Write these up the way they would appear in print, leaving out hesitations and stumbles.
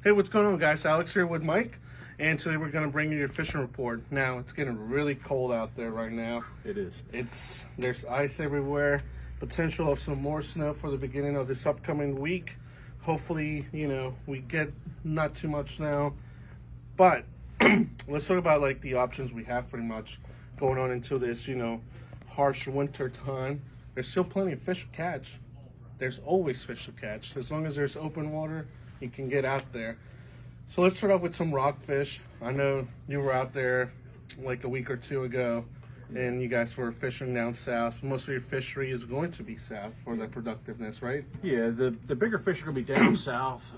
Hey, what's going on, guys? Alex here with Mike, and today we're going to bring you your fishing report. Now, it's getting really cold out there right now. It is. There's ice everywhere, potential of some more snow for the beginning of this upcoming week. Hopefully, we get not too much snow, but let's talk about like the options we have pretty much going on into this, harsh winter time. There's still plenty of fish to catch. There's always fish to catch. As long as there's open water, you can get out there. So let's start off with some rockfish. I know you were out there like a week or two ago, and you guys were fishing down south. Most of your fishery is going to be south for the productiveness, right? Yeah, the bigger fish are going to be down south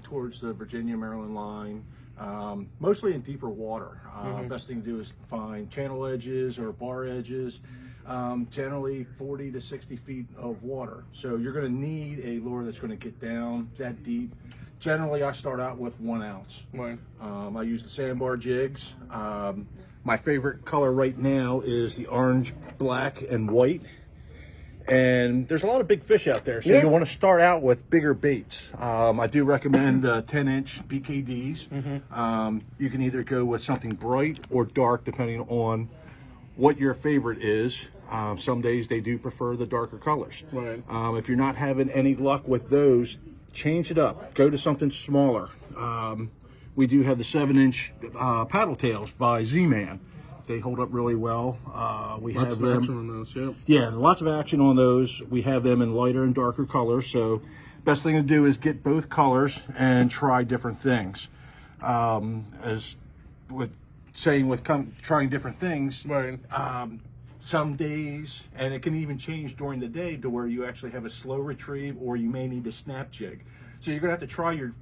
towards the Virginia, Maryland line, mostly in deeper water. Best thing to do is find channel edges or bar edges, generally 40 to 60 feet of water. So you're going to need a lure that's going to get down that deep. Generally, I start out with 1 ounce. Right. I use the sandbar jigs. My favorite color right now is the orange, black, and white. And there's a lot of big fish out there, so you want to start out with bigger baits. I do recommend 10-inch BKDs. You can either go with something bright or dark, depending on what your favorite is. Some days they do prefer the darker colors. Right. If you're not having any luck with those, change it up. Go to something smaller. We do have the 7-inch paddle tails by Z-Man. They hold up really well. We Lots have of them. action on those, yep. Yeah, lots of action on those. We have them in lighter and darker colors. So, best thing to do is get both colors and try different things. As with saying with trying different things, Right. some days, and it can even change during the day to where you actually have a slow retrieve, or you may need a snap jig. So you're gonna have to try your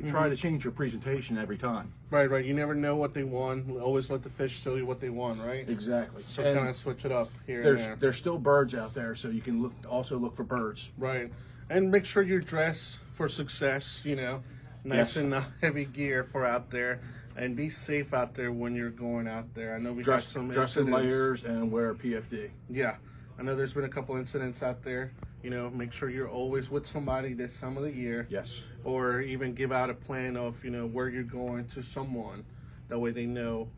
try to change your presentation every time. Right. You never know what they want. Always let the fish tell you what they want, right? Exactly. So And kind of switch it up here and there. there's still birds out there, so you can also look for birds. Right. And make sure you're dressed for success, nice Yes. and heavy gear for out there. And be safe out there when you're going out there. I know we got some Dress in incidents. layers and wear PFD. Yeah. I know there's been a couple incidents out there. Make sure you're always with somebody this time of the year. Yes. Or even give out a plan of, where you're going to someone. That way they know,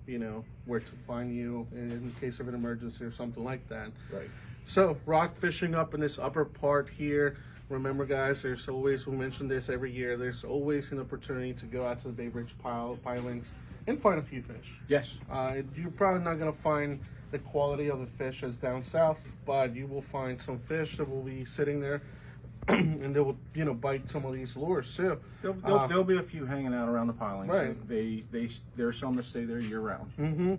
where to find you in case of an emergency or something like that. Right. So, rock fishing up in this upper part here. Remember, guys, there's always, we mention this every year, there's always an opportunity to go out to the Bay Bridge pilings and find a few fish. Yes. You're probably not going to find the quality of the fish as down south, but you will find some fish that will be sitting there and they will, bite some of these lures too. There'll be a few hanging out around the pilings. Right. There's some that stay there year round. And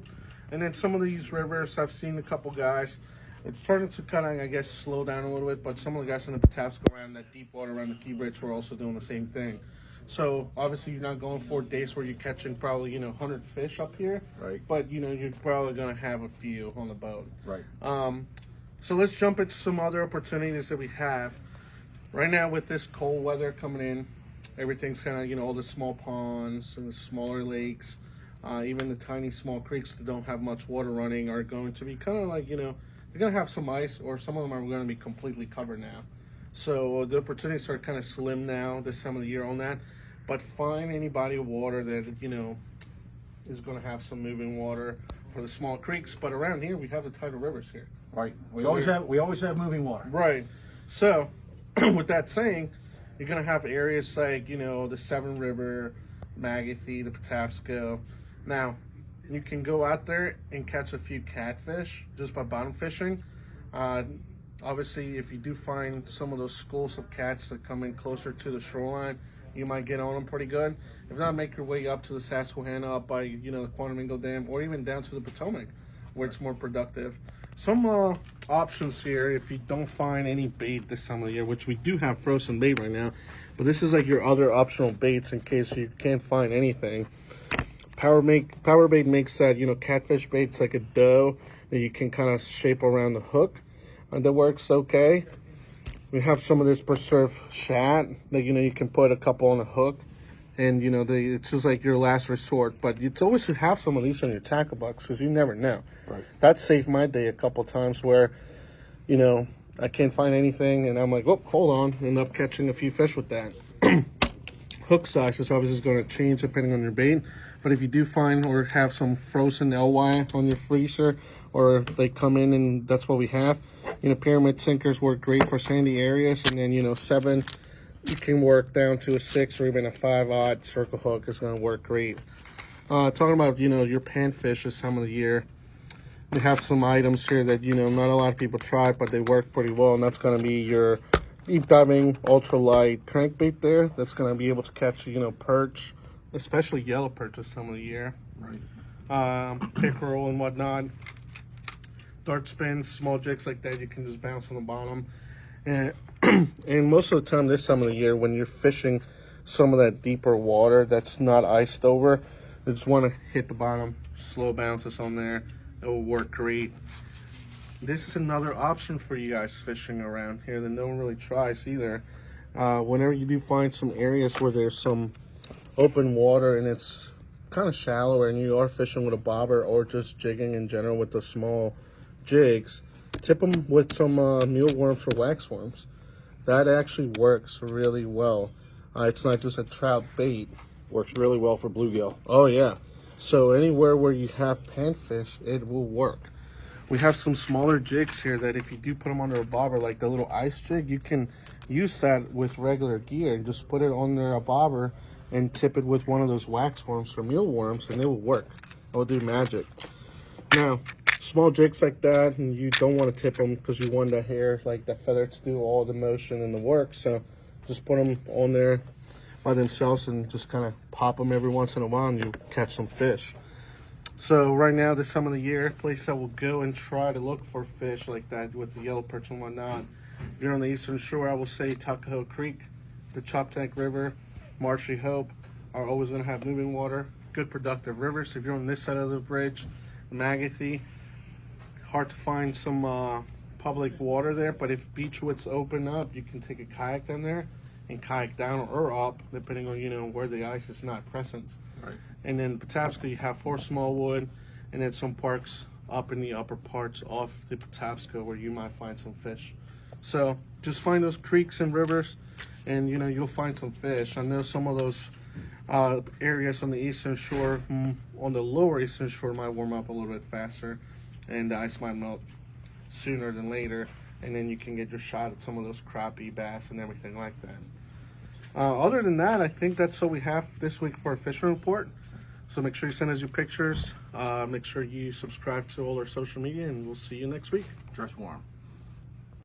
then some of these rivers, I've seen a couple guys. It's starting to kind of, I guess, slow down a little bit, but some of the guys in the Patapsco around that deep water around the Key Bridge were also doing the same thing. So obviously you're not going for days where you're catching probably 100 fish up here, Right. But you're probably going to have a few on the boat. Right. So let's jump into some other opportunities that we have right now with this cold weather coming in. Everything's kind of all the small ponds and the smaller lakes, even the tiny small creeks that don't have much water running are going to be kind of like they're going to have some ice, or some of them are going to be completely covered now. So the opportunities are kind of slim now this time of the year on that. But find any body of water that, is going to have some moving water for the small creeks. But around here, we have the tidal rivers here. Right. We always have moving water. Right. So with that saying, you're going to have areas like, the Severn River, Magothy, the Patapsco. Now, you can go out there and catch a few catfish just by bottom fishing. Obviously, if you do find some of those schools of cats that come in closer to the shoreline, you might get on them pretty good. If not, make your way up to the Susquehanna, up by the Quantamingo Dam, or even down to the Potomac, where it's more productive. Some options here if you don't find any bait this time of the year, which we do have frozen bait right now, but this is like your other optional baits in case you can't find anything. Power bait makes that, catfish bait's like a dough that you can kind of shape around the hook. And that works okay. We have some of this preserved shad that, you can put a couple on a hook. And, it's just like your last resort. But it's always to have some of these on your tackle box because you never know. Right. That saved my day a couple times where, I can't find anything. And I'm like, oh, hold on. End up catching a few fish with that. hook size is obviously going to change depending on your bait. But if you do find or have some frozen LY on your freezer, or they come in and that's what we have, pyramid sinkers work great for sandy areas, and then 7, you can work down to a 6 or even a 5/0 circle hook is going to work great. Talking about your panfish this time of the year, we have some items here that not a lot of people try, but they work pretty well, and that's going to be your deep diving ultralight crankbait there. That's going to be able to catch perch, especially yellow perch this time of the year. Right. Pickerel and whatnot. Dart spins, small jigs like that, you can just bounce on the bottom. And and most of the time this time of the year, when you're fishing some of that deeper water that's not iced over, you just want to hit the bottom, slow bounces on there. It will work great. This is another option for you guys fishing around here that no one really tries either. Whenever you do find some areas where there's some open water and it's kind of shallow, and you are fishing with a bobber or just jigging in general with the small jigs, tip them with some mealworms or waxworms. That actually works really well. It's not just a trout bait. Works really well for bluegill. Oh yeah. So anywhere where you have panfish, it will work. We have some smaller jigs here that if you do put them under a bobber, like the little ice jig, you can use that with regular gear and just put it on there, a bobber, and tip it with one of those waxworms or mealworms, and it will work. It will do magic. Now, small jigs like that, and you don't want to tip them because you want the hair, like the feathers, to do all the motion and the work. So just put them on there by themselves and just kind of pop them every once in a while, and you catch some fish. So right now, this time of the year, places that will go and try to look for fish like that with the yellow perch and whatnot. If you're on the eastern shore, I will say Tuckahoe Creek, the Choptank River, Marshy Hope are always going to have moving water, good productive rivers. If you're on this side of the bridge, Magothy, hard to find some public water there, but if Beechwoods open up, you can take a kayak down there and kayak down or up, depending on where the ice is not present. Right. And then Patapsco, you have Fort Smallwood, and then some parks up in the upper parts of the Patapsco where you might find some fish. So just find those creeks and rivers, and you'll find some fish. I know some of those areas on the eastern shore, on the lower eastern shore, might warm up a little bit faster, and the ice might melt sooner than later, and then you can get your shot at some of those crappie, bass, and everything like that. Other than that, I think that's all we have this week for a fishing report. So make sure you send us your pictures. Make sure you subscribe to all our social media, and we'll see you next week. Dress warm.